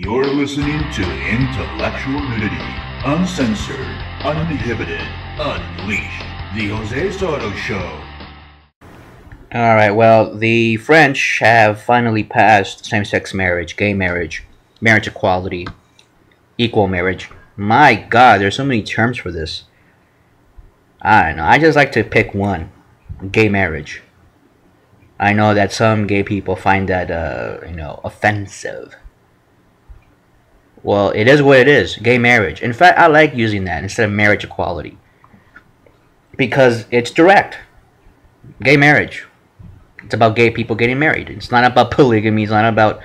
You're listening to Intellectual Nudity, uncensored, uninhibited, unleashed. The Jose Soto Show. Alright, well, the French have finally passed same-sex marriage, gay marriage, marriage equality, equal marriage. My God, there's so many terms for this. I don't know. I just like to pick one. Gay marriage. I know that some gay people find that, offensive. Well, it is what it is. Gay marriage. In fact, I like using that instead of marriage equality. Because it's direct. Gay marriage. It's about gay people getting married. It's not about polygamy. It's not about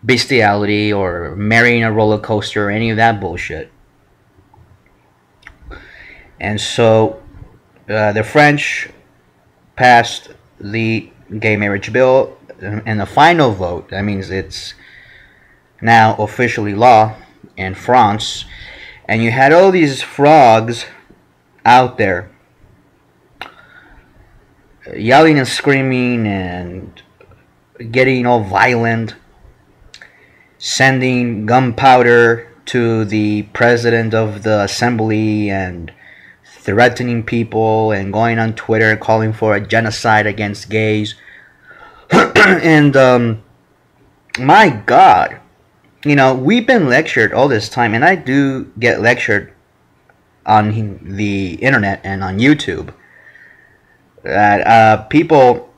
bestiality or marrying a roller coaster or any of that bullshit. And so, the French passed the gay marriage bill, and the final vote, that means it's now officially law in France, and you had all these frogs out there yelling and screaming and getting all violent, sending gunpowder to the president of the assembly and threatening people and going on Twitter calling for a genocide against gays. And my God, we've been lectured all this time, and I do get lectured on the internet and on YouTube that people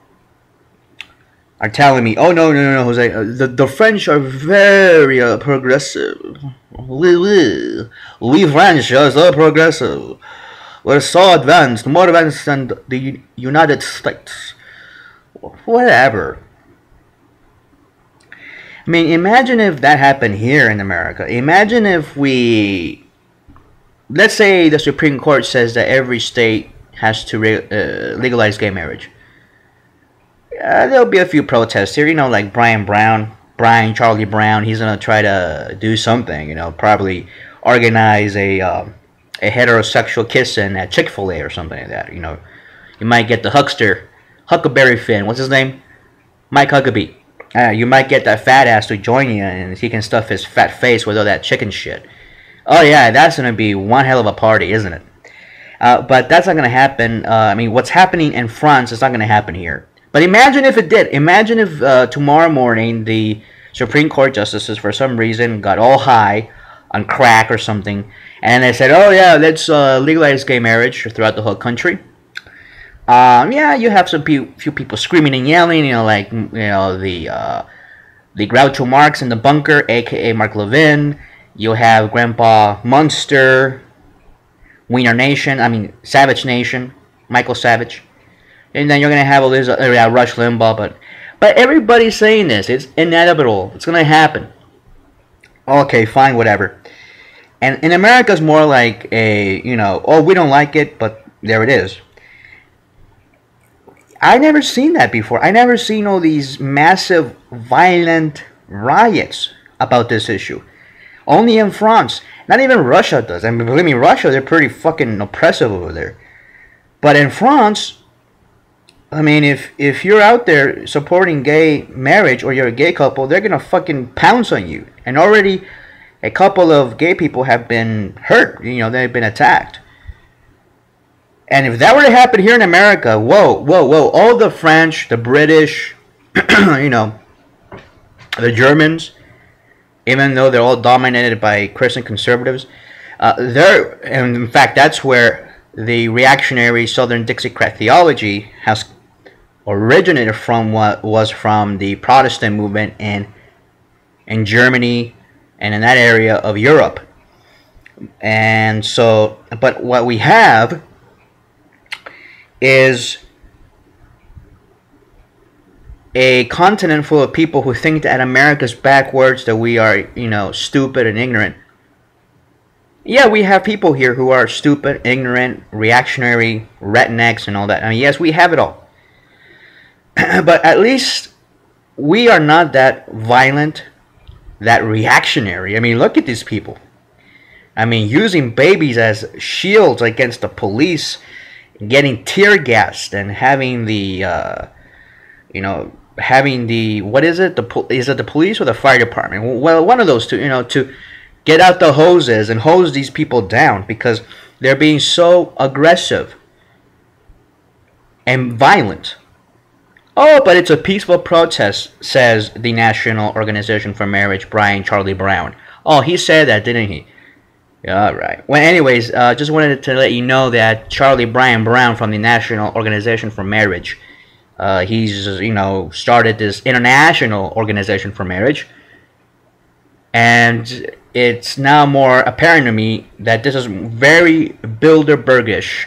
are telling me, oh no, Jose, the French are very progressive. We French are so progressive. We're so advanced, more advanced than the United States. Whatever. I mean, imagine if that happened here in America. Imagine if let's say the Supreme Court says that every state has to legalize gay marriage. There'll be a few protests here, like Charlie Brown. He's gonna try to do something, probably organize a heterosexual kissing at Chick-fil-A or something like that. You might get the Huckleberry Finn. What's his name? Mike Huckabee. You might get that fat ass to join you, and he can stuff his fat face with all that chicken shit. Oh yeah, that's gonna be one hell of a party, isn't it? But that's not gonna happen. What's happening in France is not gonna happen here. But imagine if it did. Imagine if tomorrow morning the Supreme Court justices, for some reason, got all high on crack or something, and they said, "Oh yeah, let's legalize gay marriage throughout the whole country." Yeah, you have few people screaming and yelling, the Groucho Marx in the bunker, aka Mark Levin. You'll have Grandpa Munster, Wiener Nation, Savage Nation, Michael Savage, and then you're gonna have all this Rush Limbaugh, but everybody's saying this. It's inevitable. It's gonna happen. Okay, fine, whatever. And in America, it's more like oh, we don't like it, but there it is. I never seen that before. I never seen all these massive, violent riots about this issue. Only in France. Not even Russia does. Believe me, Russia, they're pretty fucking oppressive over there. But in France, if you're out there supporting gay marriage or you're a gay couple, they're gonna fucking pounce on you. And already a couple of gay people have been hurt. They've been attacked. And if that were to happen here in America, whoa, all the French, the British, the Germans, even though they're all dominated by Christian conservatives, and in fact, that's where the reactionary Southern Dixiecrat theology has originated from, what was from the Protestant movement in Germany and in that area of Europe. And so, but what we have is a continent full of people who think that America's backwards, that we are, stupid and ignorant. Yeah, we have people here who are stupid, ignorant, reactionary, rednecks, and all that. Yes, we have it all. But at least we are not that violent, that reactionary. Look at these people. Using babies as shields against the police, getting tear gassed, and having the having the, what is it? Is it the police or the fire department? Well, one of those two. To get out the hoses and hose these people down because they're being so aggressive and violent. Oh, but it's a peaceful protest, says the National Organization for Marriage, Brian Charlie Brown. Oh, he said that, didn't he? Yeah, all right. Well, anyways, just wanted to let you know that Charlie Brian Brown from the National Organization for Marriage, he's, started this international organization for marriage. And it's now more apparent to me that this is very Bilderbergish.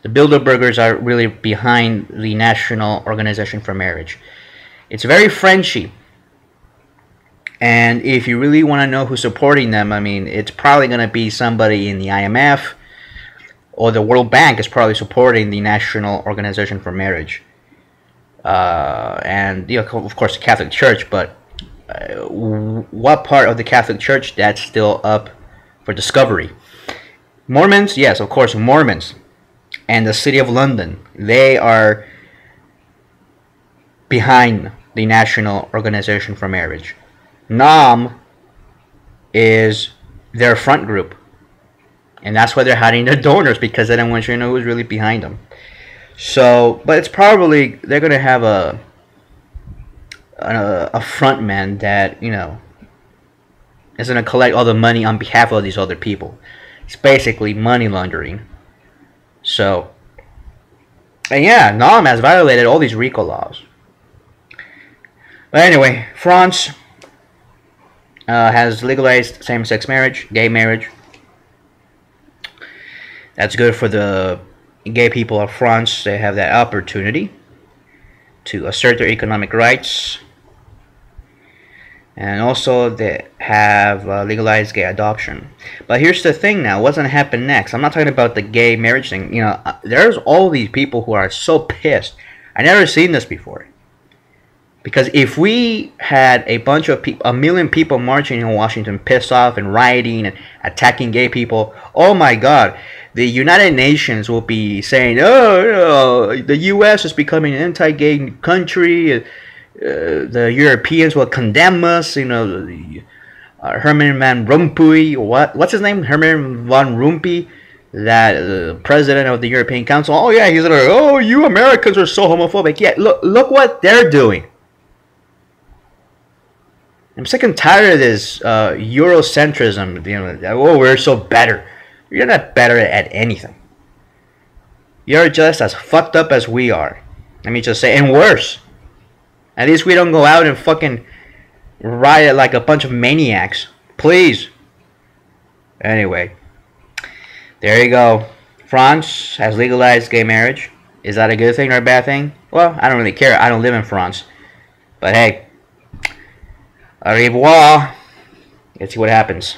The Bilderbergers are really behind the National Organization for Marriage. It's very Frenchy. And if you really want to know who's supporting them, I mean, it's probably going to be somebody in the IMF, or the World Bank is probably supporting the National Organization for Marriage. And, of course, the Catholic Church, but what part of the Catholic Church, that's still up for discovery. Mormons, yes, of course, Mormons. And the City of London, they are behind the National Organization for Marriage. NOM is their front group. And that's why they're hiding their donors, because they don't want you to know who's really behind them. So, but it's probably, they're going to have a front man that, is going to collect all the money on behalf of these other people. It's basically money laundering. So, and yeah, NOM has violated all these RICO laws. But anyway, France has legalized same-sex marriage, gay marriage. That's good for the gay people of France. They have that opportunity to assert their economic rights. And also they have legalized gay adoption. But here's the thing now. What's going to happen next? I'm not talking about the gay marriage thing. There's all these people who are so pissed. I never seen this before. Because if we had a bunch of people, 1 million people marching in Washington, pissed off and rioting and attacking gay people, oh my God, the United Nations will be saying, oh, the U.S. is becoming an anti-gay country. The Europeans will condemn us. Herman Van Rompuy, what's his name? Herman Van Rompuy, that president of the European Council. Oh yeah, he's like, oh, you Americans are so homophobic. Yeah, look what they're doing. I'm sick and tired of this Eurocentrism. Oh, we're so better. You're not better at anything. You're just as fucked up as we are. Let me just say, and worse. At least we don't go out and fucking riot like a bunch of maniacs. Please. Anyway. There you go. France has legalized gay marriage. Is that a good thing or a bad thing? Well, I don't really care. I don't live in France. But hey. Au revoir. Let's see what happens.